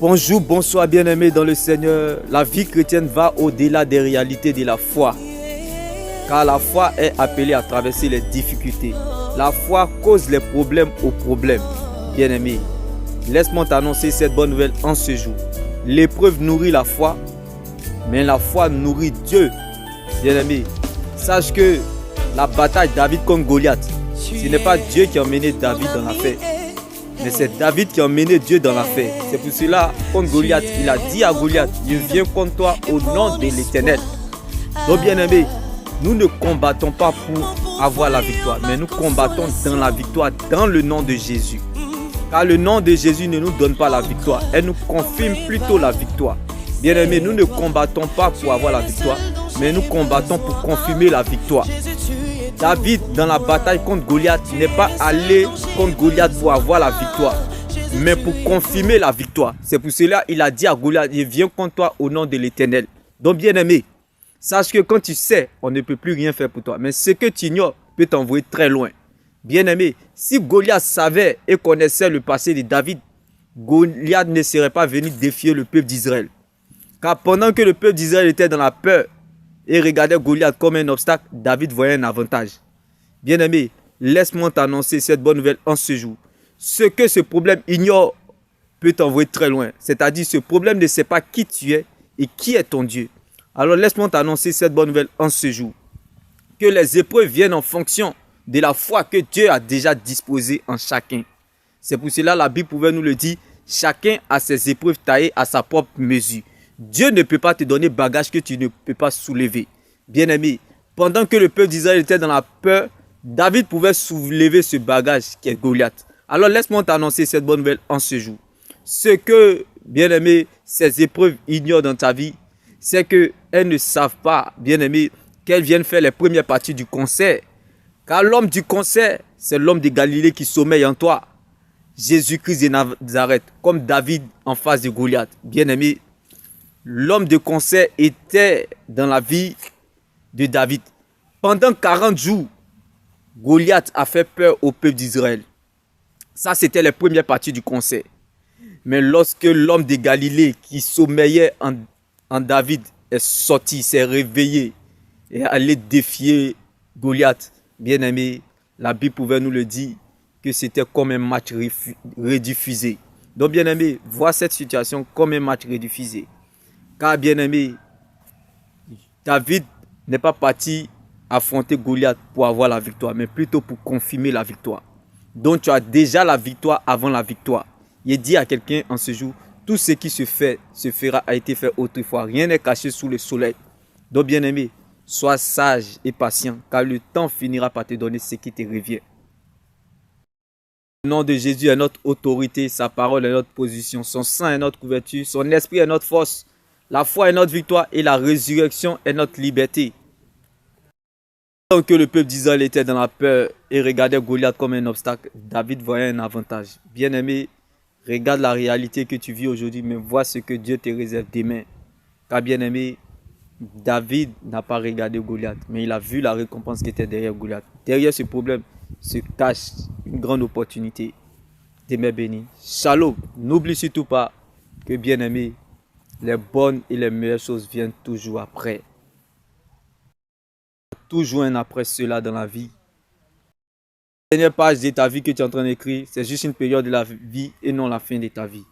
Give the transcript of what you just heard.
Bonjour, bonsoir bien-aimés dans le Seigneur. La vie chrétienne va au-delà des réalités de la foi. Car la foi est appelée à traverser les difficultés. La foi cause les problèmes aux problèmes. Bien-aimés, laisse-moi t'annoncer cette bonne nouvelle en ce jour. L'épreuve nourrit la foi, mais la foi nourrit Dieu. Bien-aimés, sache que la bataille David contre Goliath, ce n'est pas Dieu qui a emmené David dans la paix, mais c'est David qui a emmené Dieu dans la paix. C'est pour cela, contre Goliath, il a dit à Goliath, je viens contre toi au nom de l'Éternel. Donc bien-aimés, nous ne combattons pas pour avoir la victoire, mais nous combattons dans la victoire, dans le nom de Jésus. Car le nom de Jésus ne nous donne pas la victoire, elle nous confirme plutôt la victoire. Bien-aimés, nous ne combattons pas pour avoir la victoire, mais nous combattons pour confirmer la victoire. David, dans la bataille contre Goliath, n'est pas allé contre Goliath pour avoir la victoire, mais pour confirmer la victoire. C'est pour cela qu'il a dit à Goliath, je viens contre toi au nom de l'Éternel. Donc bien-aimé, sache que quand tu sais, on ne peut plus rien faire pour toi. Mais ce que tu ignores peut t'envoyer très loin. Bien-aimé, si Goliath savait et connaissait le passé de David, Goliath ne serait pas venu défier le peuple d'Israël. Car pendant que le peuple d'Israël était dans la peur et regardait Goliath comme un obstacle, David voyait un avantage. Bien-aimé, laisse-moi t'annoncer cette bonne nouvelle en ce jour. Ce que ce problème ignore peut t'envoyer très loin. C'est-à-dire ce problème ne sait pas qui tu es et qui est ton Dieu. Alors laisse-moi t'annoncer cette bonne nouvelle en ce jour. Que les épreuves viennent en fonction de la foi que Dieu a déjà disposée en chacun. C'est pour cela la Bible pouvait nous le dire, chacun a ses épreuves taillées à sa propre mesure. Dieu ne peut pas te donner bagage que tu ne peux pas soulever. Bien-aimé, pendant que le peuple d'Israël était dans la peur, David pouvait soulever ce bagage qui est Goliath. Alors laisse-moi t'annoncer cette bonne nouvelle en ce jour. Ce que, bien-aimé, ces épreuves ignorent dans ta vie, c'est qu'elles ne savent pas, bien-aimé, qu'elles viennent faire les premières parties du concert. Car l'homme du concert, c'est l'homme de Galilée qui sommeille en toi. Jésus-Christ de Nazareth, comme David en face de Goliath. Bien-aimé, l'homme de concert était dans la vie de David. Pendant 40 jours, Goliath a fait peur au peuple d'Israël. Ça, c'était les premières parties du concert. Mais lorsque l'homme de Galilée qui sommeillait en David est sorti, s'est réveillé et allé défier Goliath, bien-aimé, la Bible pouvait nous le dire que c'était comme un match rediffusé. Donc, bien-aimé, vois cette situation comme un match rediffusé. Car, bien-aimé, David n'est pas parti affronter Goliath pour avoir la victoire, mais plutôt pour confirmer la victoire. Donc, tu as déjà la victoire avant la victoire. Il dit à quelqu'un en ce jour, tout ce qui se fera, a été fait autrefois. Rien n'est caché sous le soleil. Donc, bien-aimé, sois sage et patient, car le temps finira par te donner ce qui te revient. Le nom de Jésus est notre autorité, sa parole est notre position, son sang est notre couverture, son esprit est notre force, la foi est notre victoire et la résurrection est notre liberté. Tant que le peuple d'Israël était dans la peur et regardait Goliath comme un obstacle, David voyait un avantage. Bien-aimé, regarde la réalité que tu vis aujourd'hui, mais vois ce que Dieu te réserve demain. Car bien-aimé, David n'a pas regardé Goliath, mais il a vu la récompense qui était derrière Goliath. Derrière ce problème se cache une grande opportunité. Demain béni. Shalom. N'oublie surtout pas que bien-aimé, les bonnes et les meilleures choses viennent toujours après. Toujours un après cela dans la vie. La dernière page de ta vie que tu es en train d'écrire, c'est juste une période de la vie et non la fin de ta vie.